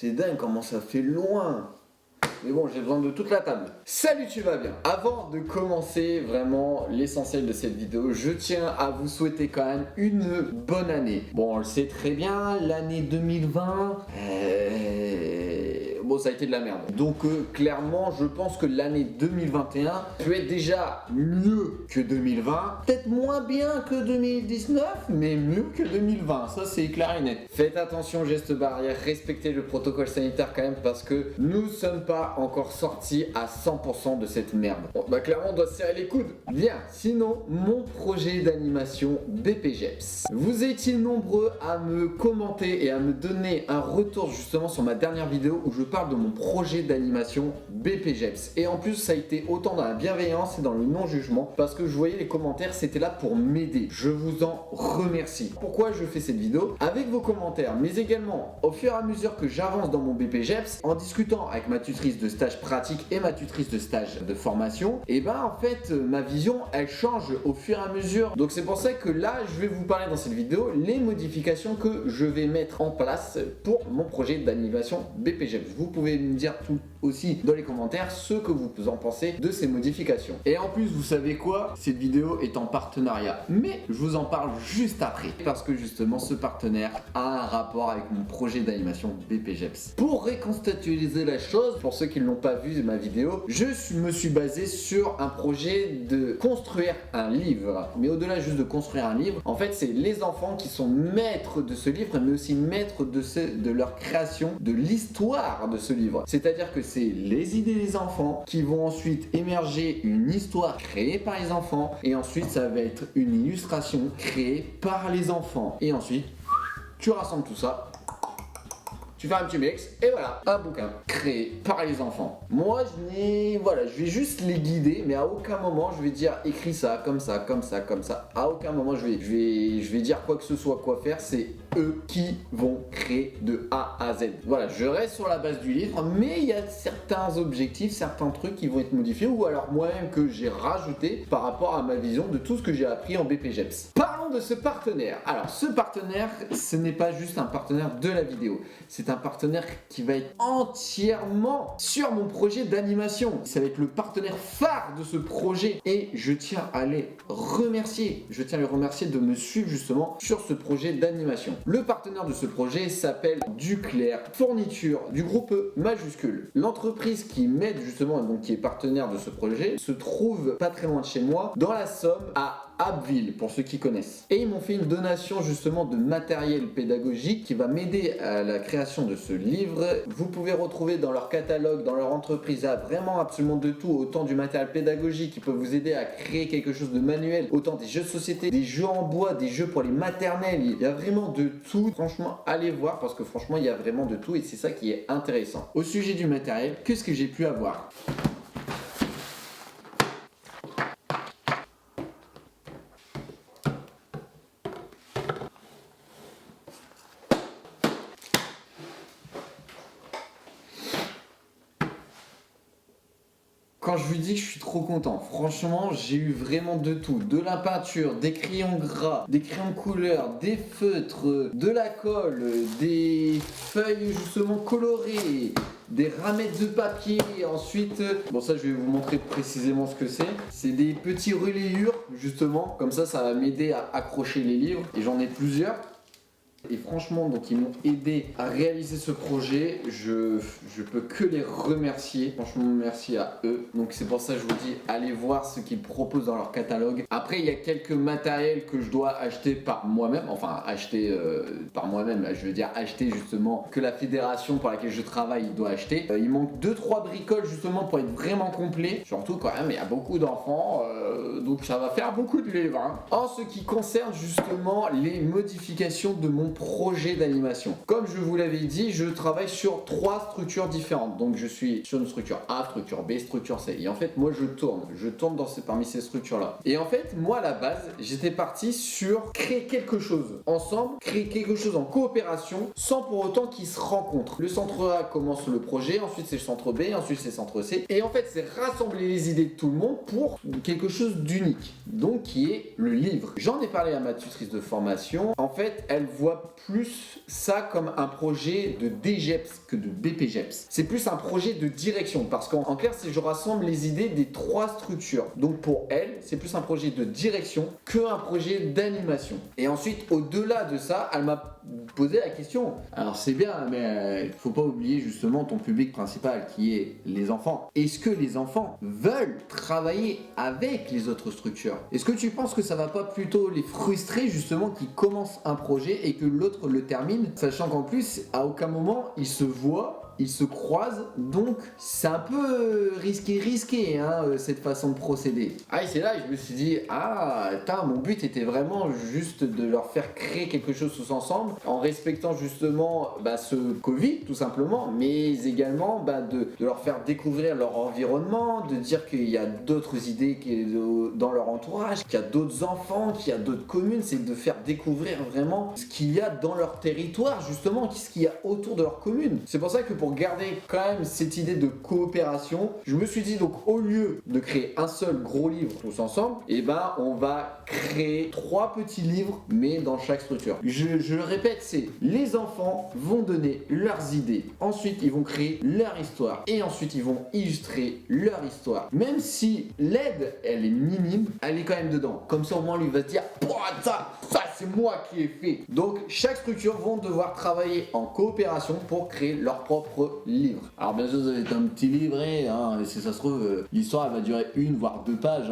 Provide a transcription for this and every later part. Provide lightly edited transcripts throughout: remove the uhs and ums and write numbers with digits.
C'est dingue comment ça fait loin. Mais bon, j'ai besoin de toute la table. Salut, tu vas bien? Avant de commencer vraiment l'essentiel de cette vidéo, je tiens à vous souhaiter quand même une bonne année. Bon, on le sait très bien, l'année 2020... Bon, ça a été de la merde. Donc clairement, je pense que l'année 2021 peut être déjà mieux que 2020. Peut-être moins bien que 2019, mais mieux que 2020. Ça, c'est clair et net. Faites attention aux gestes barrières, respectez le protocole sanitaire quand même, parce que nous ne sommes pas encore sortis à 100% de cette merde. Bon, bah clairement, on doit se serrer les coudes. Bien, sinon, mon projet d'animation BPGEPS. Vous étiez nombreux à me commenter et à me donner un retour justement sur ma dernière vidéo où je parle de mon projet d'animation BPGEPS. Et en plus, ça a été autant dans la bienveillance et dans le non-jugement, parce que je voyais les commentaires, c'était là pour m'aider. Je vous en remercie. Pourquoi je fais cette vidéo? Avec vos commentaires, mais également au fur et à mesure que j'avance dans mon BPGEPS, en discutant avec ma tutrice de stage pratique et ma tutrice de stage de formation, et ben en fait, ma vision, elle change au fur et à mesure. Donc c'est pour ça que là, je vais vous parler dans cette vidéo les modifications que je vais mettre en place pour mon projet d'animation BPGEPS. Vous pouvez me dire tout aussi dans les commentaires ce que vous en pensez de ces modifications. Et en plus, vous savez quoi? Cette vidéo est en partenariat, mais je vous en parle juste après, parce que justement ce partenaire a un rapport avec mon projet d'animation BPGEPS. Pour récontextualiser la chose, pour ceux qui ne l'ont pas vu ma vidéo, je me suis basé sur un projet de construire un livre. Mais au-delà juste de construire un livre, en fait c'est les enfants qui sont maîtres de ce livre, mais aussi maîtres de leur création, de l'histoire de ce livre. C'est-à-dire que c'est les idées des enfants qui vont ensuite émerger une histoire créée par les enfants, et ensuite ça va être une illustration créée par les enfants. Et ensuite, tu rassembles tout ça, tu fais un petit mix, et voilà, un bouquin créé par les enfants. Moi, je vais juste les guider, mais à aucun moment je vais dire écris ça, comme ça, comme ça, comme ça. À aucun moment je vais dire quoi que ce soit, quoi faire. C'est eux qui vont créer de A à Z. Voilà, je reste sur la base du livre, mais il y a certains objectifs, certains trucs qui vont être modifiés, ou alors moi-même que j'ai rajouté par rapport à ma vision de tout ce que j'ai appris en BPGEPS. Parlons de ce partenaire. Alors, ce partenaire, ce n'est pas juste un partenaire de la vidéo, c'est un partenaire qui va être entièrement sur mon projet d'animation. Ça va être le partenaire phare de ce projet, et je tiens à les remercier. Je tiens à les remercier de me suivre justement sur ce projet d'animation. Le partenaire de ce projet s'appelle Duclair Fourniture, du groupe majuscule. L'entreprise qui m'aide justement, donc qui est partenaire de ce projet, se trouve pas très loin de chez moi, dans la Somme, à Abbeville, pour ceux qui connaissent. Et ils m'ont fait une donation justement de matériel pédagogique qui va m'aider à la création de ce livre. Vous pouvez retrouver dans leur catalogue, dans leur entreprise, vraiment absolument de tout, autant du matériel pédagogique qui peut vous aider à créer quelque chose de manuel, autant des jeux de société, des jeux en bois, des jeux pour les maternelles. Il y a vraiment de tout. Franchement, allez voir, parce que franchement, il y a vraiment de tout, et c'est ça qui est intéressant. Au sujet du matériel, qu'est-ce que j'ai pu avoir? Quand je vous dis que je suis trop content, franchement, j'ai eu vraiment de tout. De la peinture, des crayons gras, des crayons de couleur, des feutres, de la colle, des feuilles justement colorées, des ramettes de papier. Ensuite, bon, ça je vais vous montrer précisément ce que c'est. C'est des petits relayures justement, comme ça va m'aider à accrocher les livres, et j'en ai plusieurs. Et franchement, donc ils m'ont aidé à réaliser ce projet. Je peux que les remercier. Franchement, merci à eux. Donc c'est pour ça que je vous dis, allez voir ce qu'ils proposent dans leur catalogue. Après, il y a quelques matériels que je dois acheter par moi-même. Enfin, acheter par moi-même, je veux dire acheter justement, que la fédération pour laquelle je travaille doit acheter. Il manque 2-3 bricoles justement pour être vraiment complet. Surtout quand même, il y a beaucoup d'enfants. Donc ça va faire beaucoup de livres. Hein. En ce qui concerne justement les modifications de mon projet d'animation. Comme je vous l'avais dit, je travaille sur 3 structures différentes. Donc je suis sur une structure A, structure B, structure C. Et en fait, moi je tourne parmi ces structures-là. Et en fait, moi à la base, j'étais parti sur créer quelque chose ensemble, créer quelque chose en coopération, sans pour autant qu'ils se rencontrent. Le centre A commence le projet, ensuite c'est le centre B, ensuite c'est le centre C. Et en fait, c'est rassembler les idées de tout le monde pour quelque chose d'unique. Donc qui est le livre. J'en ai parlé à ma tutrice de formation. En fait, elle voit vois plus ça comme un projet de DGEPS que de BPGEPS. C'est plus un projet de direction parce qu'en clair, c'est je rassemble les idées des 3 structures. Donc pour elle, c'est plus un projet de direction qu'un projet d'animation. Et ensuite, au-delà de ça, elle m'a posé la question. Alors c'est bien, mais il faut pas oublier justement ton public principal qui est les enfants. Est-ce que les enfants veulent travailler avec les autres structures? Est-ce que tu penses que ça va pas plutôt les frustrer justement qu'ils commencent un projet et que l'autre le termine, sachant qu'en plus, à aucun moment, ils se voient, ils se croisent, donc c'est un peu risqué cette façon de procéder. Ah, et c'est là que je me suis dit, mon but était vraiment juste de leur faire créer quelque chose tous ensemble, en respectant justement ce Covid tout simplement, mais également de leur faire découvrir leur environnement, de dire qu'il y a d'autres idées dans leur entourage, qu'il y a d'autres enfants, qu'il y a d'autres communes, c'est de faire découvrir vraiment ce qu'il y a dans leur territoire justement, ce qu'il y a autour de leur commune. C'est pour ça que pour garder quand même cette idée de coopération, je me suis dit donc au lieu de créer un seul gros livre tous ensemble, on va créer 3 petits livres mais dans chaque structure. Je le répète, c'est les enfants vont donner leurs idées, ensuite ils vont créer leur histoire et ensuite ils vont illustrer leur histoire. Même si l'aide elle est minime, elle est quand même dedans. Comme ça au moins lui va se dire ça c'est moi qui ai fait. Donc chaque structure vont devoir travailler en coopération pour créer leur propre livre. Alors bien sûr ça va être un petit livret, et si ça se trouve l'histoire elle va durer 1 voire 2 pages,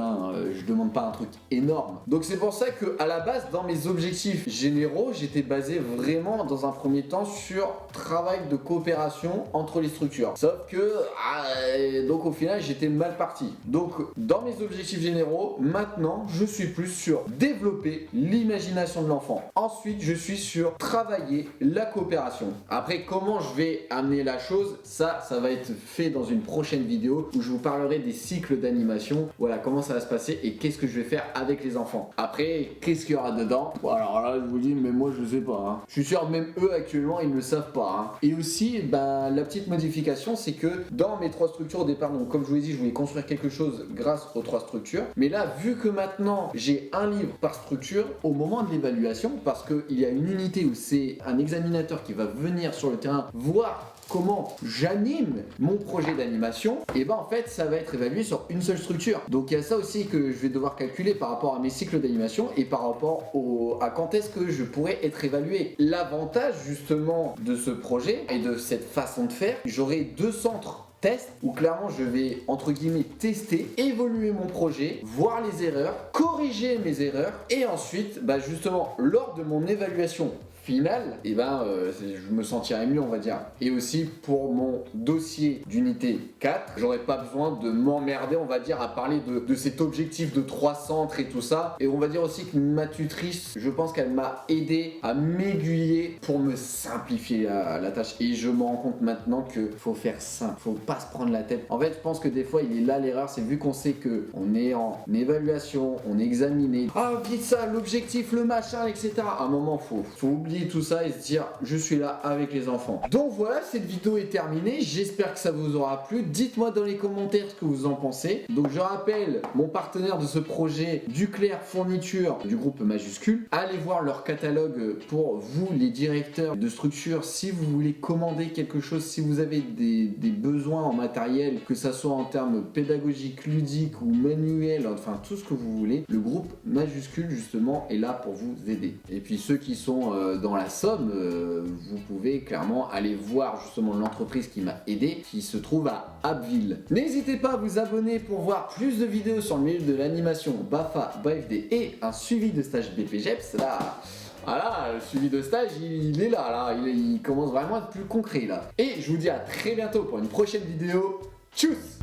je demande pas un truc énorme. Donc c'est pour ça que à la base dans mes objectifs généraux j'étais basé vraiment dans un premier temps sur travail de coopération entre les structures. Sauf que donc au final j'étais mal parti. Donc dans mes objectifs généraux maintenant je suis plus sur développer l'imagination de l'enfant. Ensuite, je suis sur travailler la coopération. Après, comment je vais amener la chose, ça va être fait dans une prochaine vidéo où je vous parlerai des cycles d'animation. Voilà, comment ça va se passer et qu'est-ce que je vais faire avec les enfants. Après, qu'est-ce qu'il y aura dedans? Bon, alors là, je vous dis, mais moi, je sais pas. Je suis sûr, même eux, actuellement, ils ne le savent pas. Et aussi, la petite modification, c'est que dans mes 3 structures au départ, donc comme je vous l'ai dit, je voulais construire quelque chose grâce aux 3 structures. Mais là, vu que maintenant, j'ai un livre par structure, au moment de l'évaluation, parce qu'il y a une unité où c'est un examinateur qui va venir sur le terrain voir comment j'anime mon projet d'animation, et en fait ça va être évalué sur une seule structure. Donc il y a ça aussi que je vais devoir calculer par rapport à mes cycles d'animation et par rapport à quand est-ce que je pourrais être évalué. L'avantage justement de ce projet et de cette façon de faire, j'aurai 2 centres test où clairement je vais entre guillemets tester, évoluer mon projet, voir les erreurs, corriger mes erreurs et ensuite justement lors de mon évaluation finale, je me sentirais mieux on va dire. Et aussi pour mon dossier d'unité 4, j'aurais pas besoin de m'emmerder on va dire à parler de cet objectif de 3 centres et tout ça. Et on va dire aussi que ma tutrice, je pense qu'elle m'a aidé à m'aiguiller pour me simplifier la tâche. Et je me rends compte maintenant que faut faire simple, faut pas se prendre la tête. En fait je pense que des fois il est là l'erreur, c'est vu qu'on sait que on est en évaluation, on est examiné, vite ça, l'objectif, le machin, etc. À un moment faut oublier tout ça et se dire je suis là avec les enfants. Donc voilà, cette vidéo est terminée, j'espère que ça vous aura plu. Dites-moi dans les commentaires ce que vous en pensez. Donc je rappelle mon partenaire de ce projet, Duclair Fourniture du groupe Majuscule. Allez voir leur catalogue pour vous les directeurs de structure si vous voulez commander quelque chose, si vous avez des besoins en matériel, que ça soit en termes pédagogiques, ludiques ou manuels, enfin tout ce que vous voulez. Le groupe Majuscule justement est là pour vous aider. Et puis ceux qui sont dans la Somme, vous pouvez clairement aller voir justement l'entreprise qui m'a aidé, qui se trouve à Abbeville. N'hésitez pas à vous abonner pour voir plus de vidéos sur le milieu de l'animation, BAFA, BAFD et un suivi de stage BPGEPS. Là, voilà, le suivi de stage, il est là, il commence vraiment à être plus concret là. Et je vous dis à très bientôt pour une prochaine vidéo. Tchuss!